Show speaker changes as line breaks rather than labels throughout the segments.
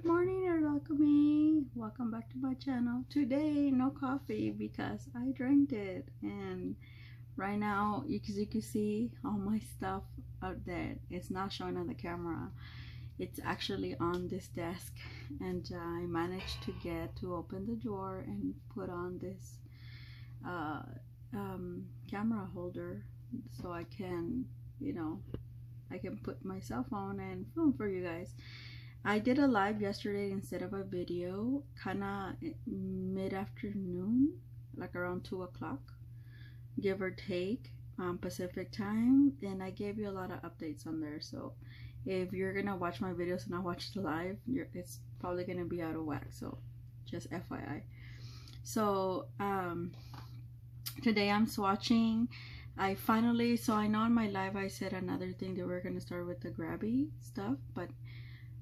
Good morning, Art-Alchemy. Welcome back to my channel. Today, no coffee because I drank it, and right now, as you can see, all my stuff out there. It's not showing on the camera. It's actually on this desk, and I managed to open the drawer and put on this camera holder so I can, I can put my cell phone and film for you guys. I did a live yesterday instead of a video, kinda mid-afternoon, like around 2 o'clock, give or take, Pacific time, and I gave you a lot of updates on there. So if you're gonna watch my videos and not watch the live, it's probably gonna be out of whack. So just FYI. So today I'm swatching. I know in my live I said another thing that we're gonna start with the grabby stuff, but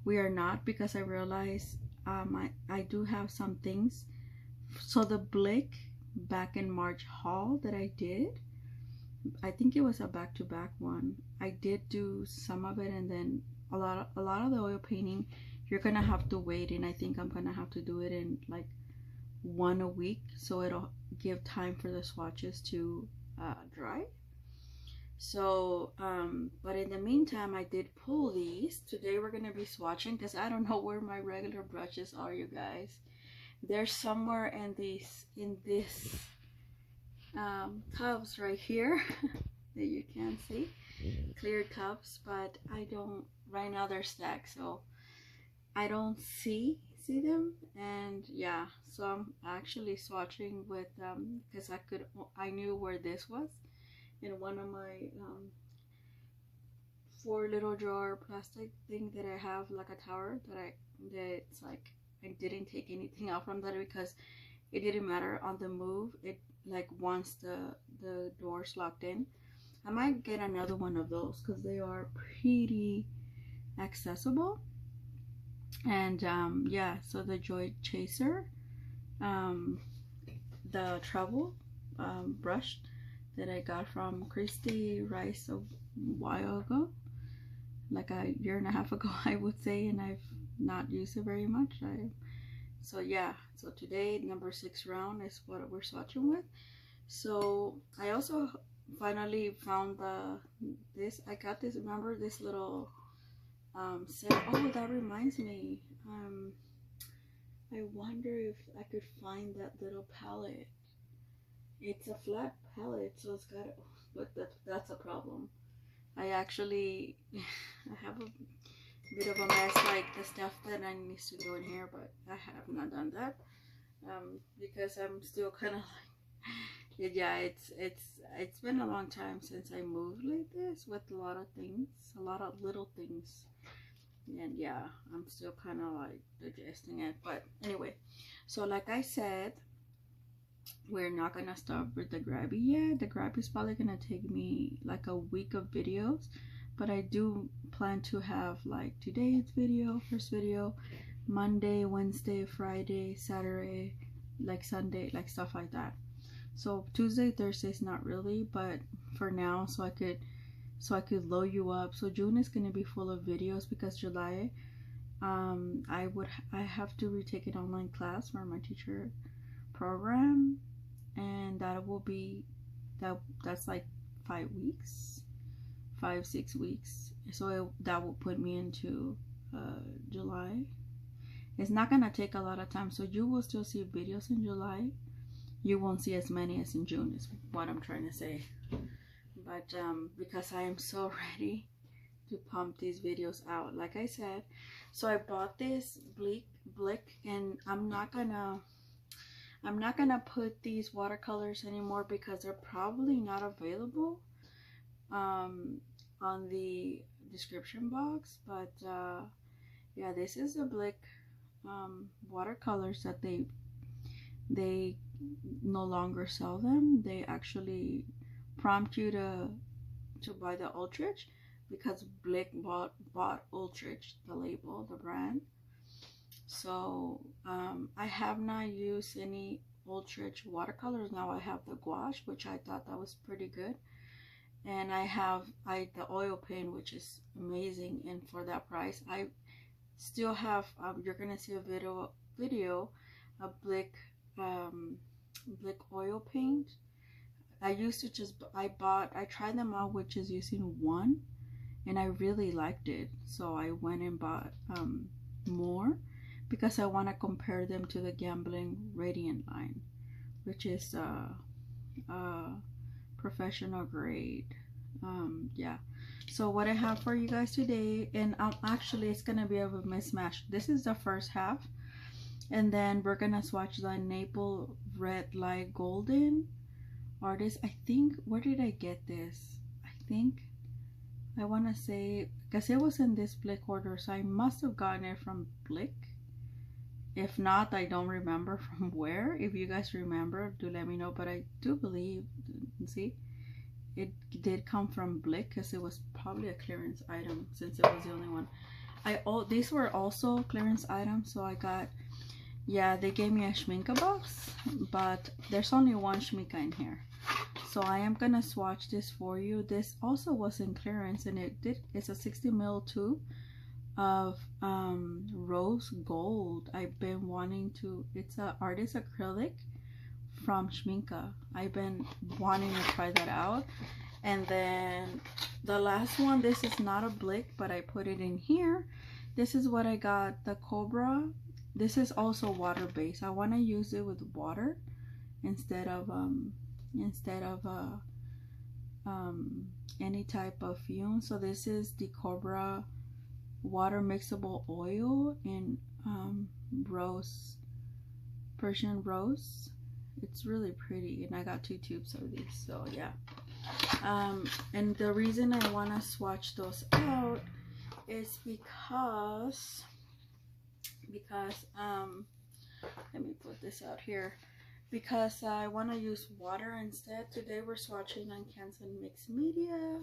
we are not, because I realized I do have some things. So the Blick back in March haul that I did, I think it was a back-to-back one. I did do some of it, and then a lot of the oil painting you're gonna have to wait, and I think I'm gonna have to do it in like one a week, so it'll give time for the swatches to dry. So but in the meantime, I did pull these. Today we're gonna be swatching because I don't know where my regular brushes are, you guys. They're somewhere in this cups right here that you can see, clear cups, but I don't, right now they're stacked, so I don't see them. And yeah, so I'm actually swatching with because I knew where this was in one of my 4 little drawer plastic thing that I have, like a tower that's like, I didn't take anything out from that because it didn't matter on the move. It, like, once the door's locked in, I might get another one of those because they are pretty accessible. And yeah, so the Joy Chaser, the travel brush that I got from Christy Rice a while ago, like a year and a half ago, I would say, and I've not used it very much. So yeah, so today number 6 round is what we're swatching with. So I also finally found this. I got this, remember this little set. Oh, that reminds me, I wonder if I could find that little palette. It's a flat palette, so it's got, but that's a problem. I actually I have a bit of a mess, like the stuff that I need to go in here, but I have not done that because I'm still kind of like, yeah, it's been a long time since I moved like this with a lot of things, a lot of little things, and yeah, I'm still kind of like digesting it. But anyway, so like I said, we're not gonna start with the grabby yet. The grabby is probably gonna take me like a week of videos, but I do plan to have like today's video, first video, Monday, Wednesday, Friday, Saturday, like Sunday, like stuff like that. So Tuesday, Thursday's not really, but for now, so I could load you up. So June is gonna be full of videos because July, I have to retake an online class for my teacher program, and that will be that's like 5 weeks, 5-6 weeks. So that will put me into July. It's not gonna take a lot of time, so you will still see videos in July. You won't see as many as in June, is what I'm trying to say. But because I am so ready to pump these videos out, like I said. So I bought this Blick, and I'm not gonna put these watercolors anymore because they're probably not available on the description box. But yeah, this is the Blick watercolors that they no longer sell them. They actually prompt you to buy the Ultrich because Blick bought Ultrich, the label, the brand. So I have not used any Ultrich watercolors. Now I have the gouache, which I thought that was pretty good, and I have the oil paint, which is amazing. And for that price, still have, you're gonna see a video of Blick oil paint. I used to just, I tried them out with just using one, and I really liked it. So I went and bought more because I want to compare them to the Gambling Radiant line, which is professional grade. Yeah, so what I have for you guys today, and actually it's gonna be a mismatch. This is the first half, and then we're gonna swatch the Maple Red Light Golden Artist. I think, where did I get this? I want to say, because it was in this Blick order, so I must have gotten it from Blick. If not, I don't remember from where. If you guys remember, do let me know. But I do believe, see, it did come from Blick, because it was probably a clearance item since it was the only one. These were also clearance items, so I got, yeah, they gave me a Schminke box, but there's only one Schminke in here. So I am gonna swatch this for you. This also was in clearance, and it's a 60 ml tube of rose gold. I've been wanting to, it's a artist acrylic from Schminke. I've been wanting to try that out. And then the last one, this is not a Blick, but I put it in here. This is what I got, the Cobra. This is also water based. I want to use it with water instead of any type of fume. So this is the Cobra water mixable oil in rose, Persian rose. It's really pretty, and I got 2 tubes of these. So yeah, and the reason I want to swatch those out is because let me put this out here, because I want to use water instead. Today we're swatching on Canson Mixed Media.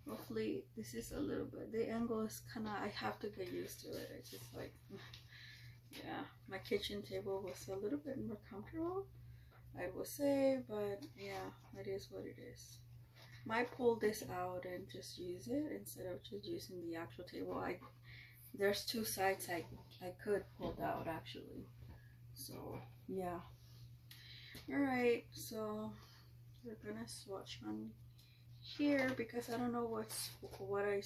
Hopefully this is a little bit, the angle is kind of, I have to get used to it. It's just like, yeah, my kitchen table was a little bit more comfortable, I will say, but yeah, it is what it is. Might pull this out and just use it instead of just using the actual table. There's 2 sides I could pull out actually. So yeah. Alright, so we're gonna swatch on here, because I don't know what I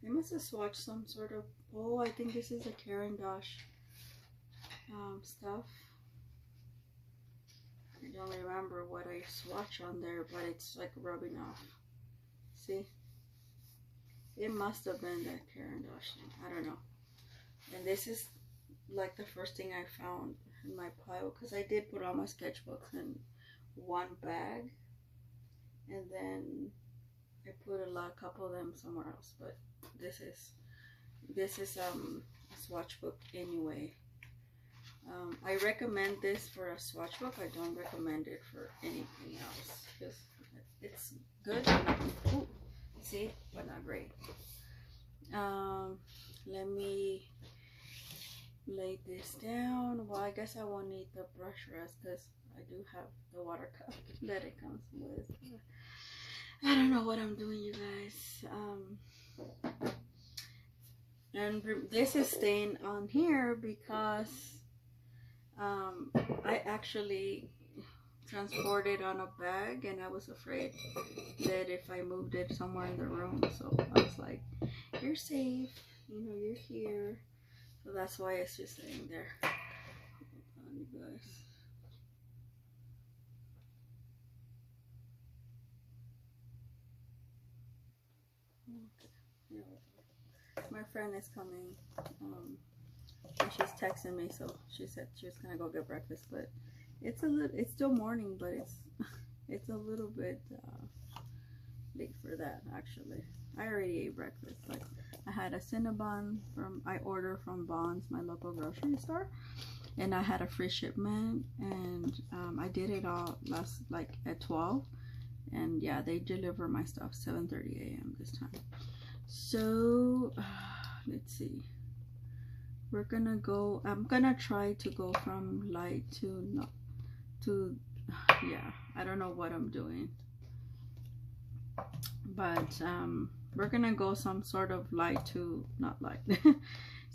must have swatched some sort of, oh, I think this is a Karen Dosh stuff. I don't remember what I swatched on there, but it's like rubbing off. See? It must have been that Karen Dosh thing. I don't know. And this is like the first thing I found in my pile, because I did put all my sketchbooks in one bag, and then I put a couple of them somewhere else. But this is a swatch book anyway. I recommend this for a swatch book. I don't recommend it for anything else, because it's good, ooh, see, but not great. Let me lay this down. Well, I guess I won't need the brush rest, because I do have the water cup that it comes with. I don't know what I'm doing, you guys. And this is staying on here because I actually transported on a bag, and I was afraid that if I moved it somewhere in the room, so I was like, you're safe, you know, you're here. So that's why it's just sitting there. Hold on, you guys. Okay. My friend is coming, and she's texting me, so she said she was gonna go get breakfast, but it's still morning, but it's a little bit late for that. Actually, I already ate breakfast. Like, I had a Cinnabon I ordered from Bonds, my local grocery store, and I had a free shipment, and I did it all at 12, and yeah, they deliver my stuff 7:30 a.m. this time. So let's see, we're gonna go, I'm gonna try to go from light to yeah, I don't know what I'm doing, but we're gonna go some sort of light to not light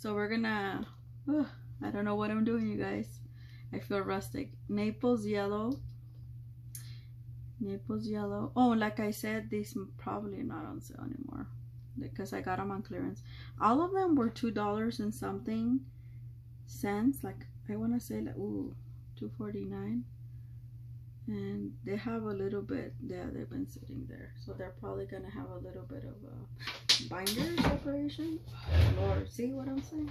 So we're gonna, I don't know what I'm doing, you guys. I feel rustic. Naples yellow. Naples yellow. Oh, like I said, these probably not on sale anymore because I got them on clearance. All of them were $2 and something cents. Like I want to say like, ooh, $2.49. And they have a little bit, yeah, they've been sitting there. So they're probably going to have a little bit of a binder separation. Lord, see what I'm saying?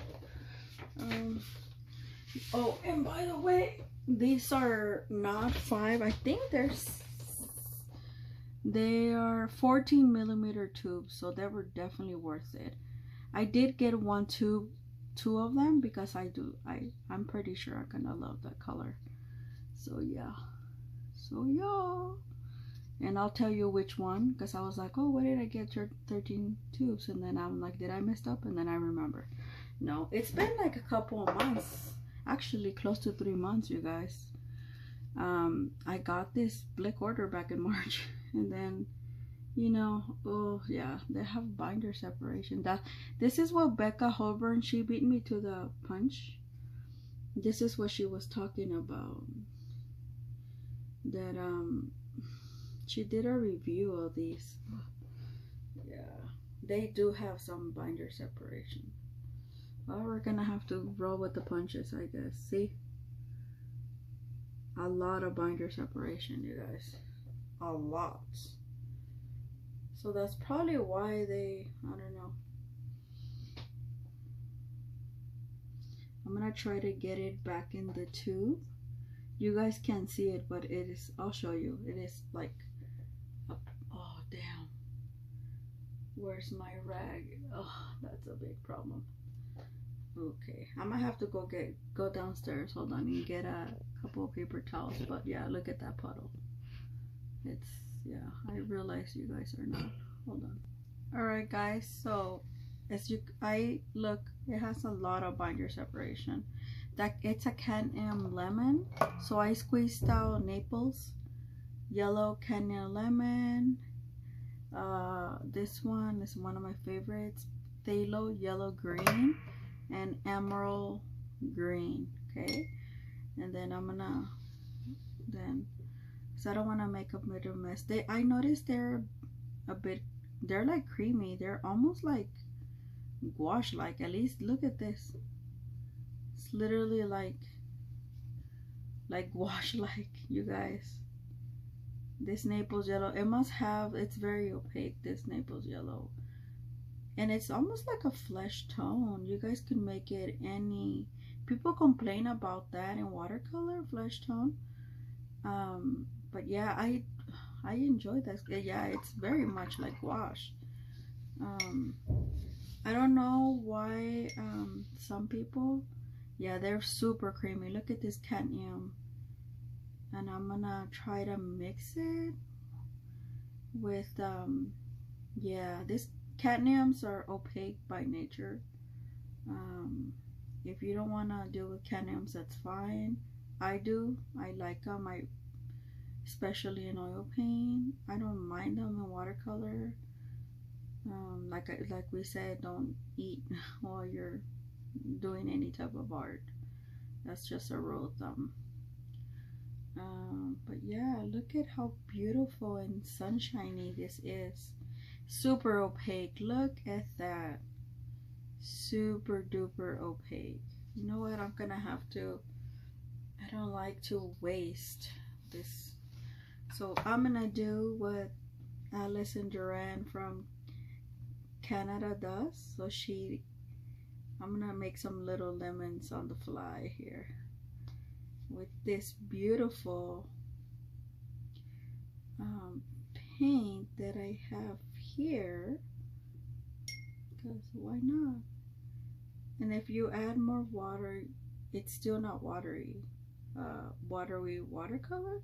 Oh, and by the way, these are not 5. I think they are 14 millimeter tubes. So they were definitely worth it. I did get one tube, 2 of them, because I'm pretty sure I'm going to love that color. So yeah. And I'll tell you which one, because I was like, oh, where did I get your 13 tubes? And then I'm like, did I mess up? And then I remember, no, it's been like a couple of months, actually close to 3 months, you guys. I got this Blick order back in March, and then, you know, oh yeah, they have binder separation. This is what Becca Holborn, she beat me to the punch. This is what she was talking about. That she did a review of these. Yeah, they do have some binder separation. Well, we're gonna have to roll with the punches, I guess. See, a lot of binder separation, you guys, a lot. So that's probably why they, I don't know. I'm gonna try to get it back in the tube. You guys can't see it, but it is, I'll show you. It is like, oh damn. Where's my rag? Oh, that's a big problem. Okay, I might have to go downstairs, hold on, and get a couple of paper towels. But yeah, look at that puddle. It's, yeah, I realize you guys are not, hold on. Alright guys, so as look, it has a lot of binder separation. That it's a Can-Am lemon, so I squeezed out Naples yellow Can-Am lemon. This one is one of my favorites, phthalo yellow green and emerald green. Okay, and then I'm gonna so I don't want to make a bit of mess. I noticed they're they're like creamy. They're almost like gouache like. At least look at this. It's literally like gouache like, you guys. This Naples yellow, it must have, it's very opaque, this Naples yellow, and it's almost like a flesh tone. You guys can make it any, people complain about that in watercolor, flesh tone, but yeah, I enjoy this. Yeah, it's very much like gouache. I don't know why some people, yeah, they're super creamy. Look at this Can-Am. And I'm gonna try to mix it with, yeah, this Can-Ams are opaque by nature. If you don't wanna deal with Can-Ams, that's fine. I do. I like them. Especially in oil paint. I don't mind them in watercolor. Like we said, don't eat while you're doing any type of art. That's just a rule of thumb. But yeah, look at how beautiful and sunshiny this is. Super opaque. Look at that. Super duper opaque. You know what? I'm gonna have to, I don't like to waste this. So I'm gonna do what Alison Duran from Canada does. So I'm gonna make some little lemons on the fly here with this beautiful paint that I have here, because why not? And if you add more water, it's still not watery watercolor,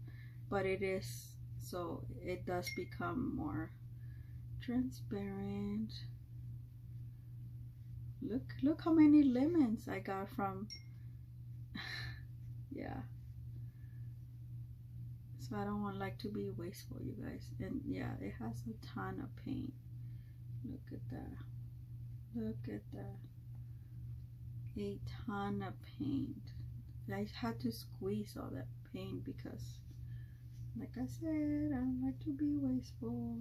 but it is, so it does become more transparent. Look how many lemons I got from yeah. So I don't want to be wasteful, you guys. And yeah, it has a ton of paint. Look at that. Look at that. a ton of paint. I had to squeeze all that paint because, like I said, I don't like to be wasteful.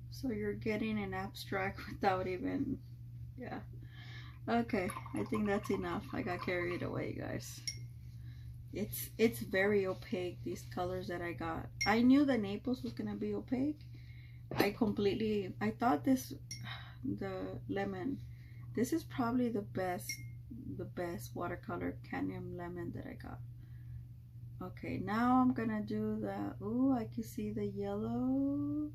So you're getting an abstract without even, yeah. Okay, I think that's enough. I got carried away, guys. It's very opaque, these colors that I got. I knew the Naples was gonna be opaque. I thought this, the lemon, this is probably the best watercolor Canyon lemon that I got. Okay, now I'm gonna do the, ooh, I can see the yellow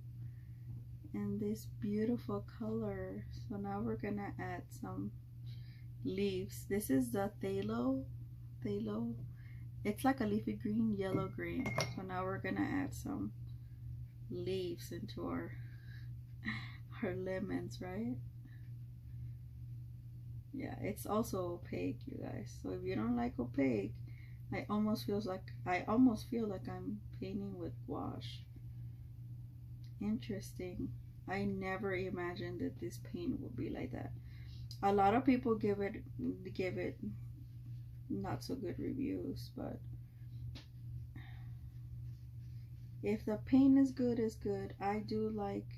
and this beautiful color. So now we're gonna add some leaves. This is the phthalo. It's like a leafy green, yellow green. So now we're gonna add some leaves into our lemons, right? Yeah, it's also opaque, you guys. So if you don't like opaque, I almost feel like I'm painting with gouache. Interesting. I never imagined that this paint would be like that. A lot of people give it not so good reviews, but if the paint is good, it's good. I do like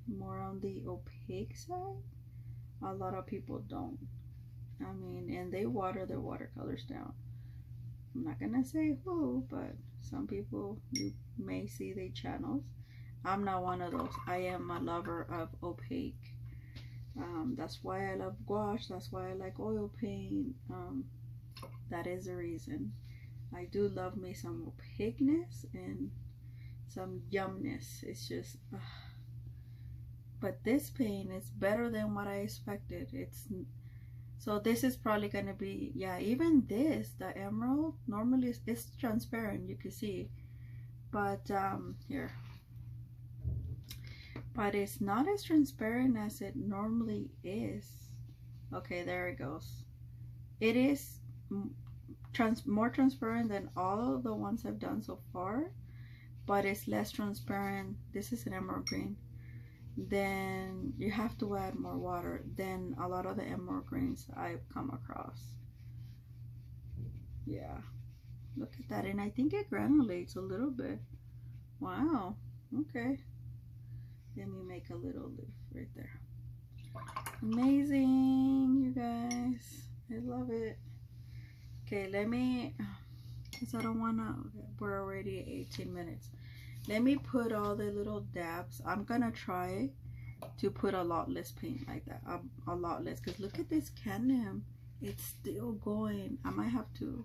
more on the opaque side. A lot of people don't. I mean, and they water their watercolors down. I'm not gonna say who, but some people, you may see their channels. I'm not one of those. I am a lover of opaque. That's why I love gouache. That's why I like oil paint. That is the reason. I do love me some opaqueness and some yumness. It's just, but this paint is better than what I expected. So this is probably gonna be, yeah, even this, the emerald, normally it's transparent, you can see, but here, but it's not as transparent as it normally is. Okay, there it goes. It is more transparent than all of the ones I've done so far, but it's less transparent. This is an emerald green. Then you have to add more water than a lot of the emerald greens I've come across. Yeah, look at that. And I think it granulates a little bit. Wow, okay. Let me make a little leaf right there. Amazing, you guys. I love it. Okay, let me, because I don't want to, we're already at 18 minutes. Let me put all the little dabs. I'm gonna try to put a lot less paint like that. A lot less, because look at this Canyon. It's still going. I might have to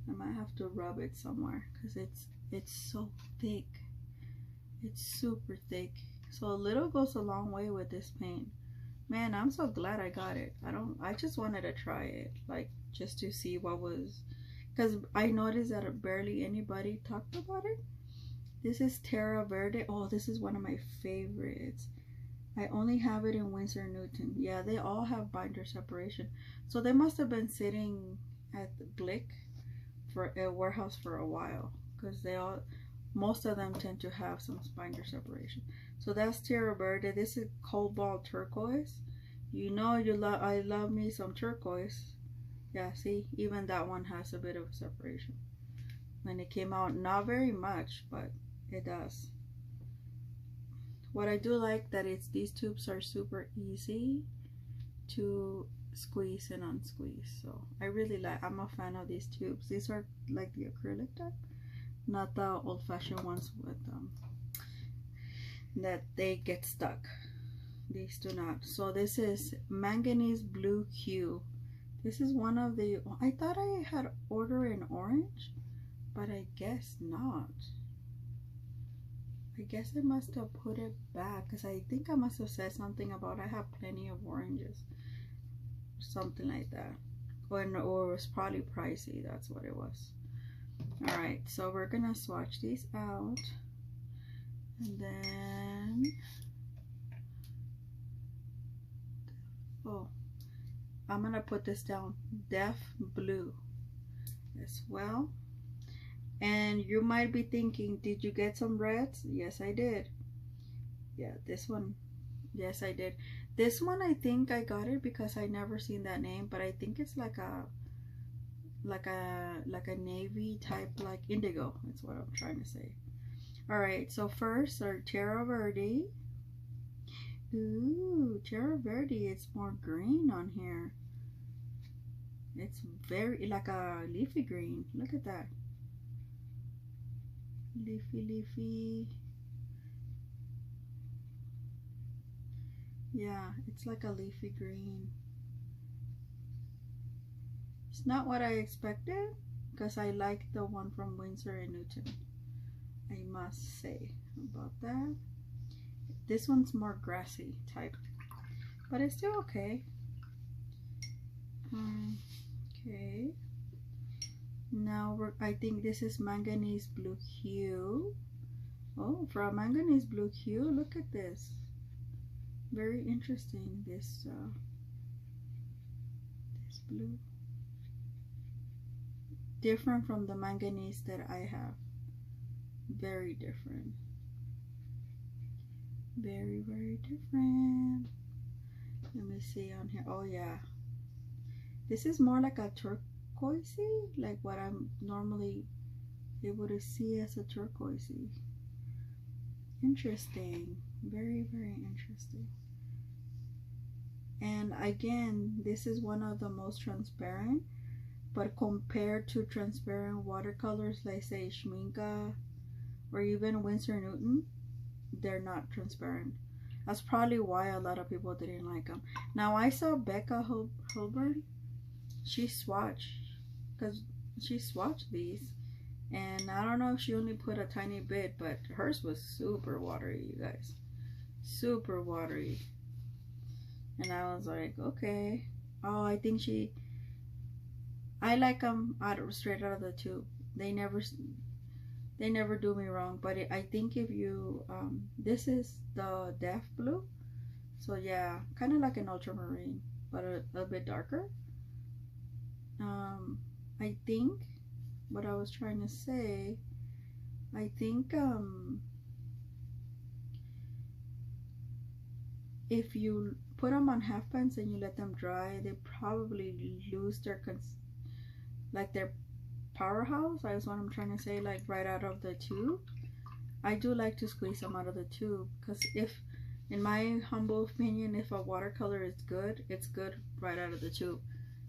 rub it somewhere because it's so thick. It's super thick. So a little goes a long way with this paint. Man, I'm so glad I got it. I just wanted to try it, like just to see what was, because I noticed that barely anybody talked about it. This is Terra Verde. Oh, this is one of my favorites. I only have it in Winsor Newton. Yeah, they all have binder separation. So they must have been sitting at the Blick for a warehouse for a while, because most of them tend to have some binder separation. So that's Terra Verde. This is Cobalt Turquoise. You know, I love me some turquoise. Yeah, see, even that one has a bit of separation. When it came out, not very much, but it does. What I do like that these tubes are super easy to squeeze and unsqueeze. So I really I'm a fan of these tubes. These are like the acrylic type, not the old-fashioned ones with that they get stuck. These do not. So this is Manganese Blue Q. This is one of the, I thought I had ordered in orange, but I guess not. I guess I must have put it back, because I think I must have said something about I have plenty of oranges, something like that. or it was probably pricey. That's what it was. All right, so we're gonna swatch these out, and then I'm gonna put this down, Deaf Blue as well. And you might be thinking, did you get some reds? Yes, I did. Yeah, this one, yes, I did. This one, I think I got it because I never seen that name, but I think it's like a navy type, like indigo. That's what I'm trying to say. All right, so first our Terra Verde. Ooh, Terra Verde, it's more green on here. It's very like a leafy green. Look at that. Leafy. Yeah, it's like a leafy green. It's not what I expected because I like the one from Winsor & Newton. I must say about that. This one's more grassy type, but it's still okay. Okay. Now I think this is Manganese Blue Hue. Oh, for a Manganese Blue Hue, look at this. Very interesting. This blue, different from the manganese that I have. Very different. Very different. Let me see on here. Oh yeah, this is more like a turquoisey, like what I'm normally able to see as a turquoisey. Interesting. Very interesting. And again, this is one of the most transparent, but compared to transparent watercolors like say Schmincke or even Winsor & Newton, they're not transparent. That's probably why a lot of people didn't like them. Now I saw Becca Hilburn, she swatched these, and I don't know if she only put a tiny bit, but hers was super watery, you guys. Super watery. And I was like, okay. Oh, I think I like them straight out of the tube. They never do me wrong. But I think if you this is the Deaf Blue, so yeah, kind of like an ultramarine, but a bit darker. I think what I was trying to say, I think if you put them on half pans and you let them dry, they probably lose their their powerhouse. That's what I'm trying to say, like right out of the tube. I do like to squeeze them out of the tube because in my humble opinion, if a watercolor is good, it's good right out of the tube.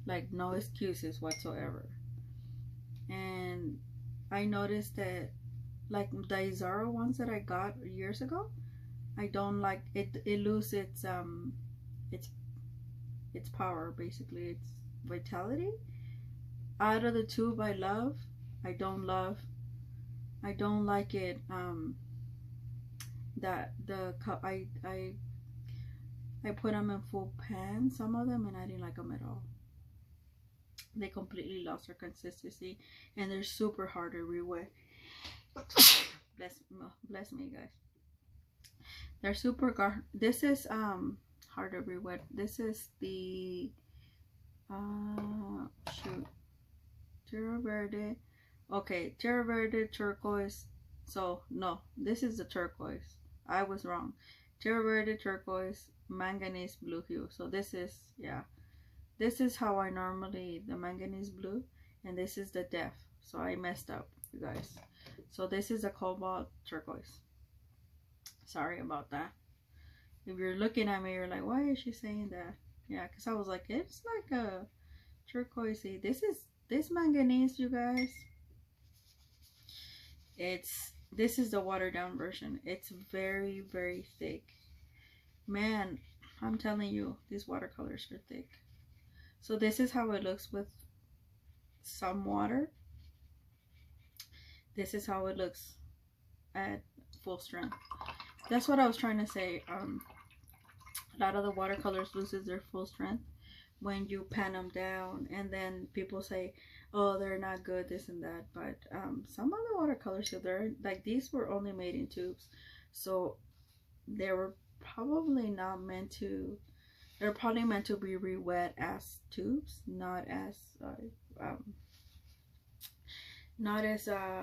Like no excuses whatsoever. And I noticed that like the Izaro ones that I got years ago, I don't like it. It loses its power, basically its vitality. Out of the tube, I love. I don't like it. That the cup I put them in full pan, some of them, and I didn't like them at all. They completely lost their consistency, and they're super hard to re-wet. Bless me, guys. They're super this is hard to re-wet. This is the shoot, Terra Verde. Okay, Terra Verde turquoise. So no, this is the turquoise. I was wrong. Terra Verde turquoise, manganese blue hue. So this is, yeah, this is how I normally, the manganese blue, and this is the Deaf. So I messed up, you guys. So this is a cobalt turquoise. Sorry about that. If you're looking at me, you're like, why is she saying that? Yeah, because I was like, it's like a turquoisey. This manganese, you guys. This is the watered down version. It's very, very thick. Man, I'm telling you, these watercolors are thick. So this is how it looks with some water. This is how it looks at full strength. That's what I was trying to say. A lot of the watercolors loses their full strength when you pan them down, and then people say, oh, they're not good, this and that. But some of the watercolors, so they're like, these were only made in tubes, so they were probably not meant to, they're probably meant to be re-wet as tubes, not as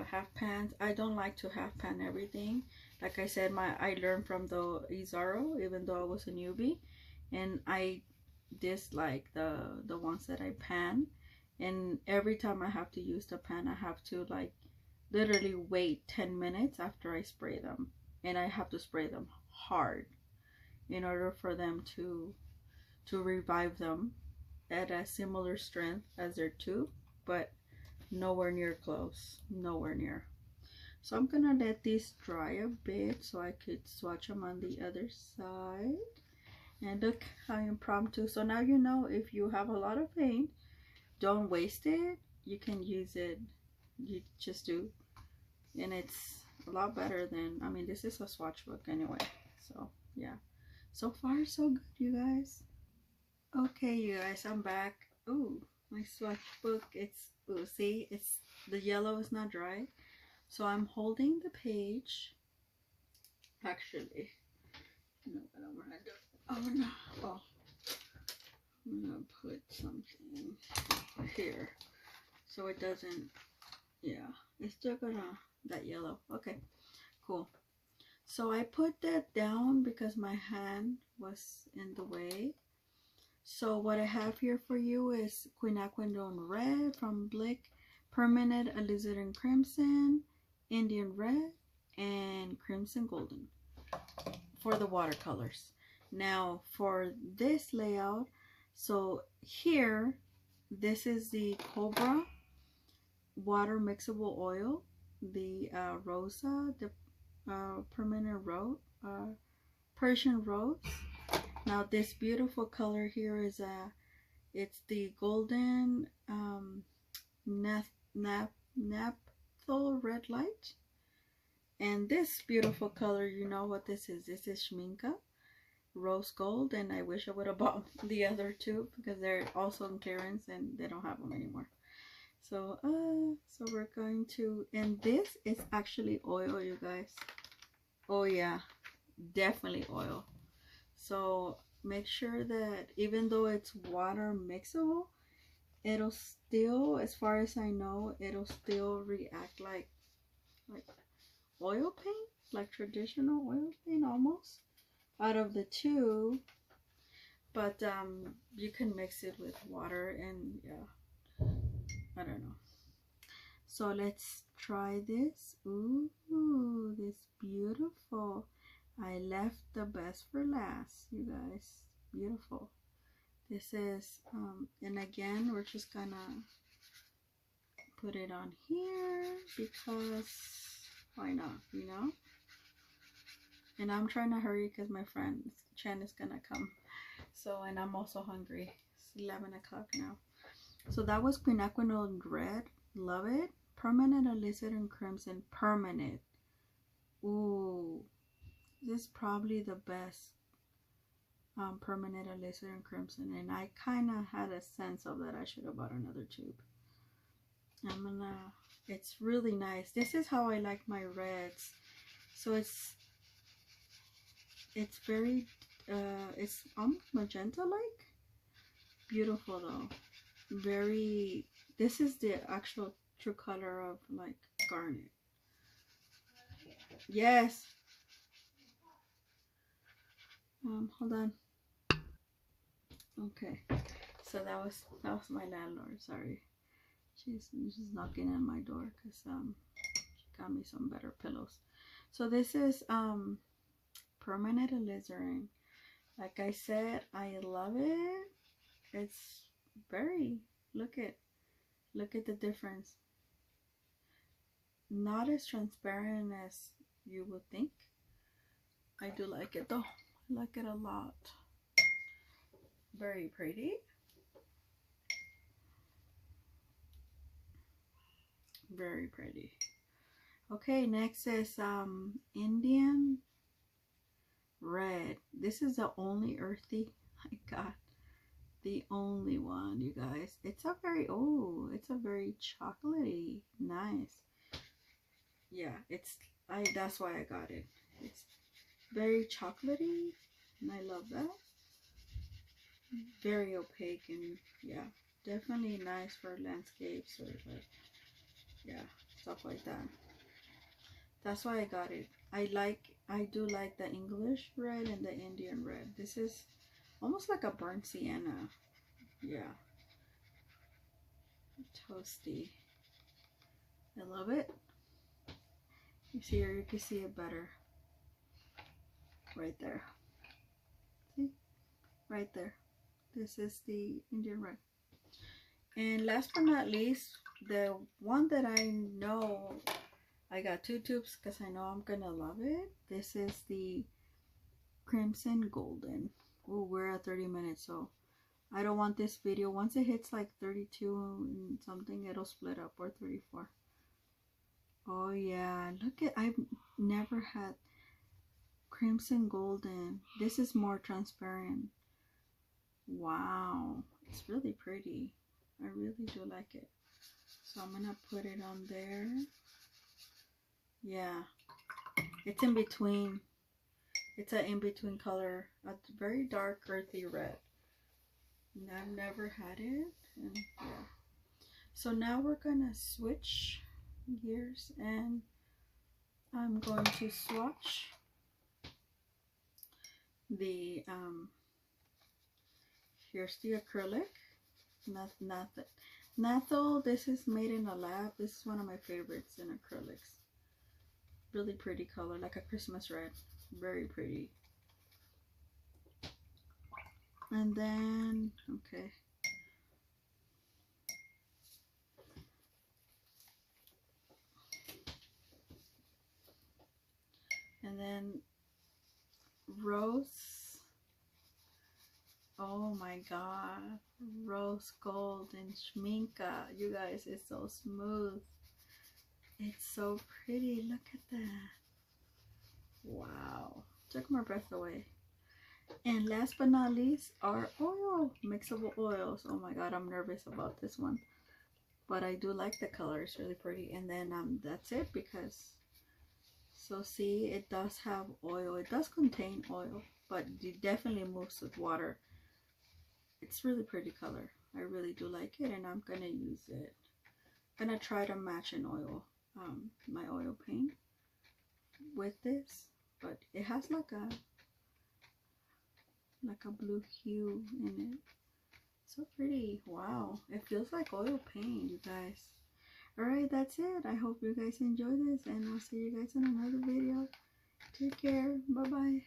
half pans. I don't like to half pan everything. Like I said, I learned from the Izaro, even though I was a newbie, and I dislike the ones that I pan. And every time I have to use the pan, I have to like literally wait 10 minutes after I spray them, and I have to spray them hard in order for them to revive them at a similar strength as their tube, but nowhere near close, nowhere near. So I'm gonna let these dry a bit so I could swatch them on the other side. And look how impromptu. So now you know, if you have a lot of paint, don't waste it. You can use it. You just do. And it's a lot better than, I mean, this is a swatch book anyway. So yeah. So far so good, you guys. Okay, you guys, I'm back. Ooh, my swatch book. It's, ooh, see, it's, the yellow is not dry. So I'm holding the page. Actually, no, I don't want to do it. Oh no. Oh, I'm gonna put something here so it doesn't, yeah, it's still gonna, that yellow. Okay, cool. So I put that down because my hand was in the way. So what I have here for you is Quinacridone Red from Blick, Permanent Alizarin Crimson, Indian Red, and Crimson Golden for the watercolors. Now for this layout, so here, this is the Cobra water mixable oil, the Rosa, the permanent rose, Persian rose. Now this beautiful color here is it's the golden naphthol red light. And this beautiful color, you know what this is. This is Schminka rose gold, and I wish I would have bought the other two because they're also in clearance and they don't have them anymore. So so we're going to, and this is actually oil, you guys. Oh yeah, definitely oil. So make sure that even though it's water mixable, it'll still, as far as I know, it'll still react like oil paint, like traditional oil paint almost, out of the two. But you can mix it with water, and yeah, I don't know. So let's try this. Ooh, this beautiful. I left the best for last, you guys. Beautiful. This is and again, we're just gonna put it on here because why not, you know? And I'm trying to hurry because my friend Chen is gonna come. So, and I'm also hungry. It's 11 o'clock now. So that was Quinacridone Red. Love it. Permanent Alizarin Crimson. Permanent. Ooh. This is probably the best permanent Alizarin Crimson. And I kind of had a sense of that I should have bought another tube. I'm gonna, it's really nice. This is how I like my reds. So it's very, it's almost magenta-like. Beautiful though. Very, this is the actual true color of like garnet. Yes. Hold on. Okay. So that was my landlord. Sorry. She's knocking at my door because she got me some better pillows. So this is permanent alizarin. Like I said, I love it. It's very, look at the difference. Not as transparent as you would think. I do like it though. I like it a lot. Very pretty. Very pretty. Okay, next is Indian Red. This is the only earthy I got. the only one, you guys. It's a very, oh, it's a very chocolatey, nice. Yeah, that's why I got it. It's very chocolatey, and I love that. Very opaque, and yeah, definitely nice for landscapes or like, yeah, stuff like that. That's why I got it. I do like the English red and the Indian red. This is almost like a burnt sienna. Yeah, toasty. I love it. You see here, you can see it better. Right there. See? Right there. This is the Indian red. And last but not least, the one that I know, I got 2 tubes because I know I'm gonna love it. This is the Crimson Golden. Oh, we're at 30 minutes, so I don't want this video. Once it hits like 32 and something, it'll split up, or 34. Oh yeah, look at, I've never had Crimson Golden. This is more transparent. Wow, it's really pretty. I really do like it. So I'm gonna put it on there. Yeah, it's in between. It's an in-between color, a very dark earthy red. And I've never had it, and yeah. So now we're gonna switch gears, and I'm going to swatch the here's the acrylic. Natho, this is made in a lab. This is one of my favorites in acrylics. Really pretty color, like a Christmas red. Very pretty. And then, okay. And then rose. Oh my god. Rose gold and schminka. You guys, it's so smooth. It's so pretty. Look at that. Wow. Took my breath away. And last but not least, our oil. Mixable oils. Oh my god, I'm nervous about this one. But I do like the color. It's really pretty. And then that's it, because so see, it does have oil. It does contain oil, but it definitely moves with water. It's really pretty color. I really do like it, and I'm gonna use it. I'm gonna try to match an oil, my oil paint with this, but it has like a blue hue in it. So pretty. Wow, it feels like oil paint, you guys. Alright, that's it. I hope you guys enjoy this, and I'll see you guys in another video. Take care. Bye bye.